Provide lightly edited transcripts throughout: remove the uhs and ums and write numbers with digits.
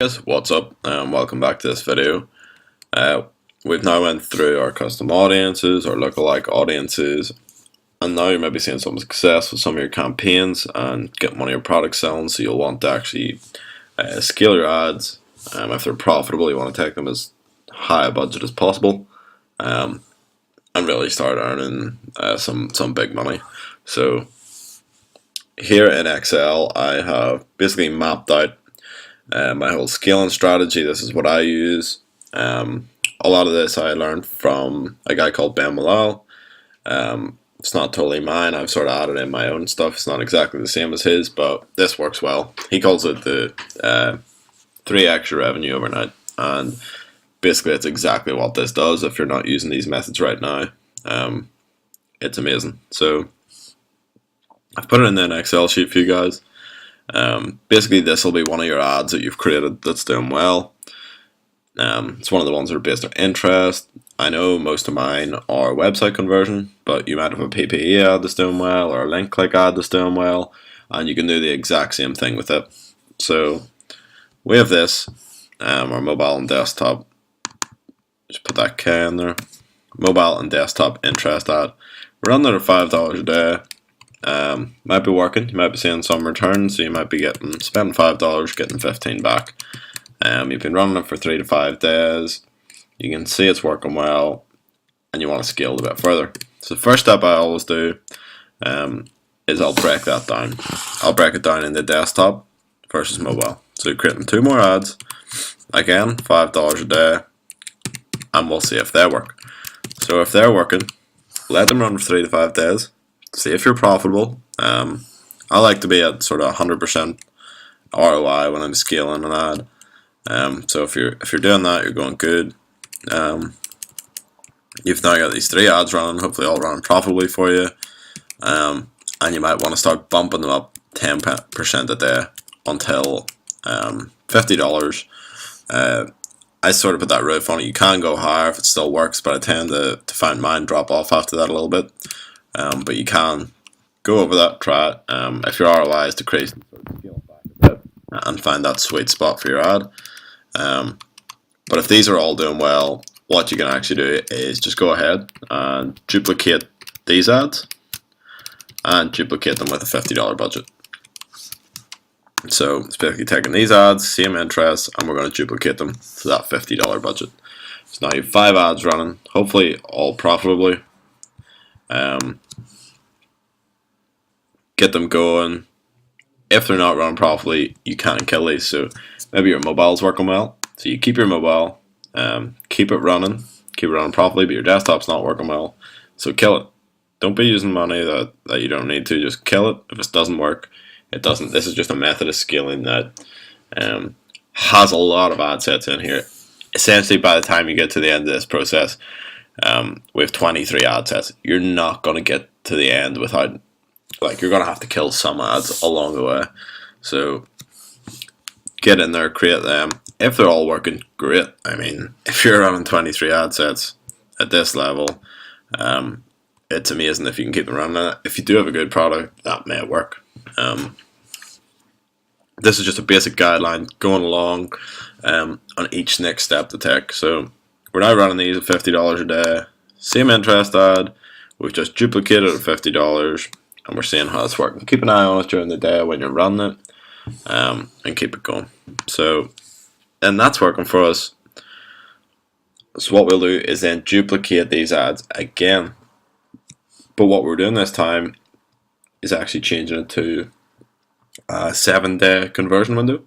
Guys, what's up and welcome back to this video. We've now went through our custom audiences, our lookalike audiences, and now you might be seeing some success with some of your campaigns and getting one of your products selling, so you'll want to actually scale your ads. If they're profitable, you want to take them as high a budget as possible, and really start earning some big money. So here in Excel I have basically mapped out my whole scaling strategy. This is what I use. A lot of this I learned from a guy called Ben Malal. It's not totally mine. I've sort of added in my own stuff. It's not exactly the same as his, but this works well. He calls it the 3x revenue overnight, and basically it's exactly what this does. If you're not using these methods right now, it's amazing. So I've put it in an Excel sheet for you guys. Basically this will be one of your ads that you've created that's doing well. It's one of the ones that are based on interest. I know most of mine are website conversion, but you might have a PPE ad that's doing well or a link click ad that's doing well, and you can do the exact same thing with it. So we have this, our mobile and desktop, just put that K in there, mobile and desktop interest ad. We're running at $5 a day. Might be working, you might be seeing some returns, so you might be spending $5, getting 15 back. You've been running it for 3 to 5 days, you can see it's working well, and you want to scale it a bit further. So the first step I always do is I'll break that down. I'll break it down into desktop versus mobile. So creating 2 more ads, again $5 a day, and we'll see if they work. So if they're working, let them run for 3 to 5 days. See if you're profitable. I like to be at sort of 100% ROI when I'm scaling an ad. So if you're doing that, you're going good. You've now got these 3 ads running, hopefully all running profitably for you. And you might want to start bumping them up 10% a day until $50. I sort of put that roof on it. You can go higher if it still works, but I tend to find mine drop off after that a little bit. But you can go over that, try it. If your ROI is decreasing, scale it back a bit and find that sweet spot for your ad. But if these are all doing well, what you can actually do is just go ahead and duplicate these ads and duplicate them with a $50 budget. So it's basically taking these ads, same interest, and we're going to duplicate them to that $50 budget. So now you have 5 ads running, hopefully all profitably. Get them going. If they're not running properly, you can't kill these. So maybe your mobile's working well, so you keep your mobile, keep it running properly, but your desktop's not working well, so kill it. Don't be using money that you don't need to. Just kill it. If it doesn't work, it doesn't. This is just a method of scaling that has a lot of ad sets in here. Essentially, by the time you get to the end of this process, we have 23 ad sets. You're not going to get to the end without, you're going to have to kill some ads along the way. So get in there, create them. If they're all working, great. I mean, if you're running 23 ad sets at this level, it's amazing if you can keep them running. If you do have a good product, that may work. This is just a basic guideline going along on each next step to take. So we're now running these at $50 a day. Same interest ad. We've just duplicated it at $50, and we're seeing how it's working. Keep an eye on it during the day when you're running it, and keep it going. So, and that's working for us. So what we'll do is then duplicate these ads again. But what we're doing this time is actually changing it to a 7-day conversion window.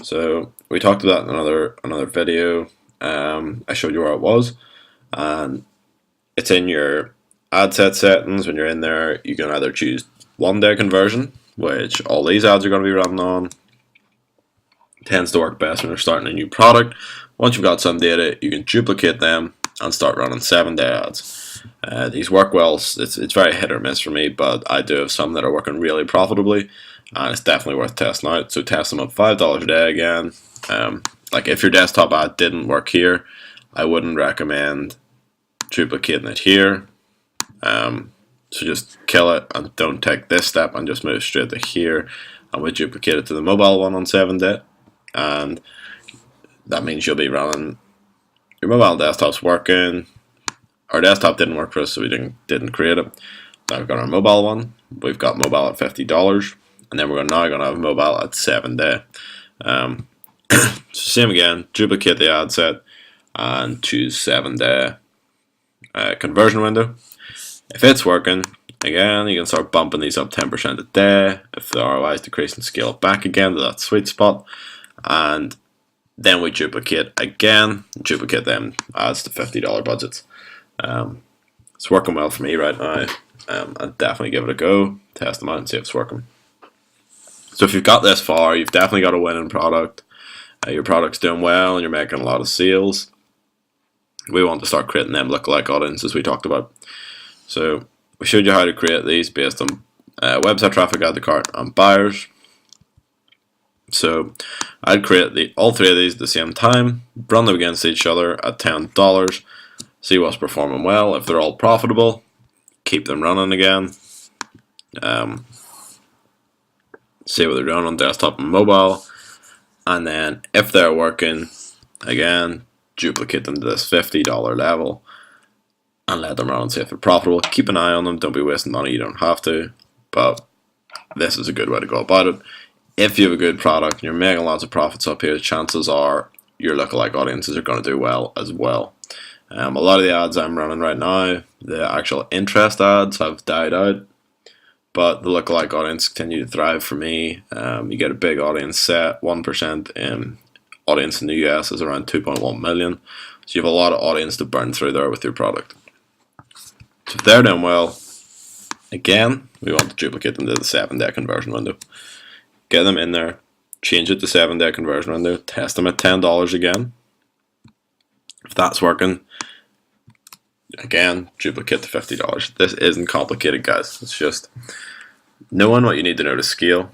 So we talked about that in another video. I showed you where it was, and it's in your ad set settings. When you're in there, you can either choose 1-day conversion, which all these ads are going to be running on. It tends to work best when you're starting a new product. Once you've got some data, you can duplicate them and start running 7-day ads. These work well. It's very hit or miss for me, but I do have some that are working really profitably, and it's definitely worth testing out. So test them at $5 a day again. If your desktop ad didn't work here, I wouldn't recommend duplicating it here. So just kill it and don't take this step and just move straight to here, and we duplicate it to the mobile one on 7-day, and that means you'll be running your mobile desktop's working. Our desktop didn't work for us, so we didn't create it. Now we've got our mobile one. We've got mobile at $50, and then we're now going to have mobile at 7 day. So same again, duplicate the ad set and choose 7 day conversion window. If it's working, again, you can start bumping these up 10% a day. If the ROI is decreasing, scale it back again to that sweet spot, and then we duplicate them ads to $50 budgets. It's working well for me right now. I'd definitely give it a go, test them out and see if it's working. So if you've got this far, you've definitely got a winning product. Your product's doing well and you're making a lot of sales. We want to start creating them lookalike audiences we talked about. So we showed you how to create these based on website traffic, add to cart, and buyers. So I'd create all three of these at the same time, run them against each other at $10, see what's performing well. If they're all profitable, keep them running again. See what they're doing on desktop and mobile, and then if they're working, again, duplicate them to this $50 level and let them run and see if they're profitable. Keep an eye on them, don't be wasting money, you don't have to, but this is a good way to go about it. If you have a good product and you're making lots of profits up here, chances are your lookalike audiences are going to do well as well. A lot of the ads I'm running right now, the actual interest ads have died out, but the lookalike audience continue to thrive for me. You get a big audience set. 1% in audience in the US is around 2.1 million. So you have a lot of audience to burn through there with your product. So if they're doing well, again, we want to duplicate them to the 7 day conversion window. Get them in there, change it to 7 day conversion window, test them at $10 again. If that's working, again, duplicate to $50. This isn't complicated, guys. It's just knowing what you need to know to scale.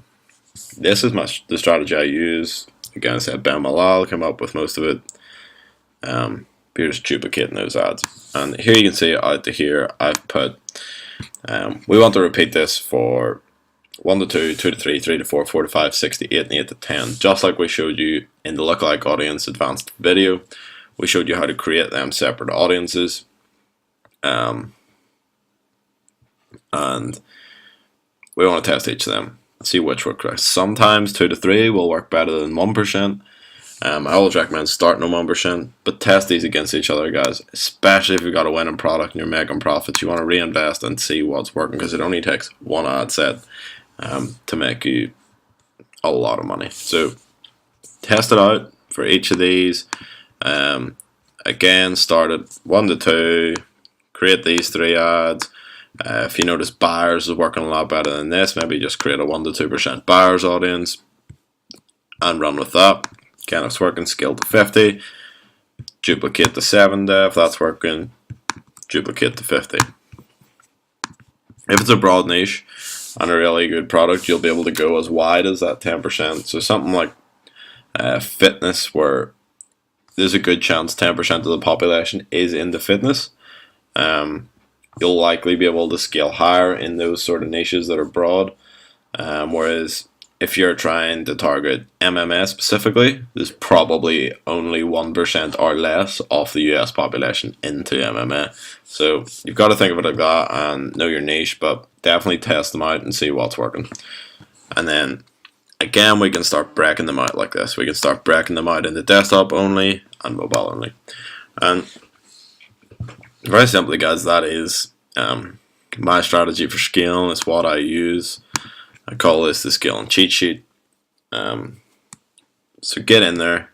This is the strategy I use. Again, I said Ben Malal came up with most of it. You're just duplicating those ads. And here you can see out to here, I've put, we want to repeat this for 1 to 2, 2 to 3, 3 to 4, 4 to 5, 6 to 8, and 8 to 10. Just like we showed you in the lookalike audience advanced video. We showed you how to create them separate audiences. And we want to test each of them, see which work correct. Sometimes 2 to 3 will work better than 1%. I always recommend starting on 1%, but test these against each other, guys. Especially if you've got a winning product and you're making profits, you want to reinvest and see what's working, because it only takes one ad set to make you a lot of money. So test it out for each of these. Again, start at 1 to 2. Create these 3 ads. If you notice buyers is working a lot better than this, maybe just create a 1 to 2% buyers audience and run with that. Again, if it's working, scale to 50. Duplicate the 7 day. If that's working, duplicate to 50. If it's a broad niche and a really good product, you'll be able to go as wide as that 10%. So something like fitness, where there's a good chance 10% of the population is into fitness. You'll likely be able to scale higher in those sort of niches that are broad. Whereas if you're trying to target MMA specifically, there's probably only 1% or less of the US population into MMA. So you've got to think of it like that and know your niche, but definitely test them out and see what's working. And then again, we can start breaking them out like this. We can start breaking them out into desktop only and mobile only. And very simply, guys, that is my strategy for scaling. It's what I use. I call this the scaling cheat sheet. So get in there.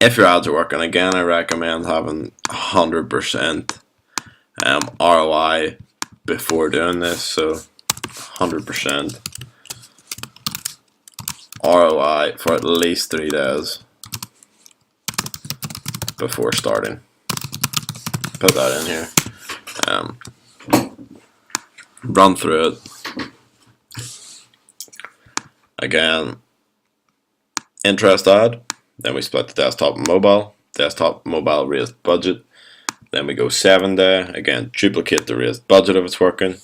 If your ads are working, again, I recommend having 100% ROI before doing this. So 100% ROI for at least 3 days before starting. Put that in here. Run through it. Again, interest ad. Then we split the desktop and mobile. Desktop, mobile, raised budget. Then we go 7 day. Again, duplicate the raised budget if it's working.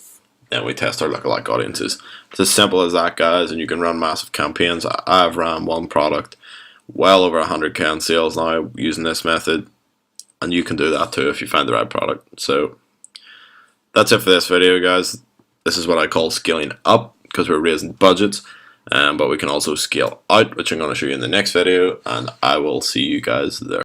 Then we test our lookalike audiences. It's as simple as that, guys, and you can run massive campaigns. I've ran one product well over 100k in sales now using this method, and you can do that too if you find the right product. So that's it for this video, guys. This is what I call scaling up, because we're raising budgets, but we can also scale out, which I'm going to show you in the next video, and I will see you guys there.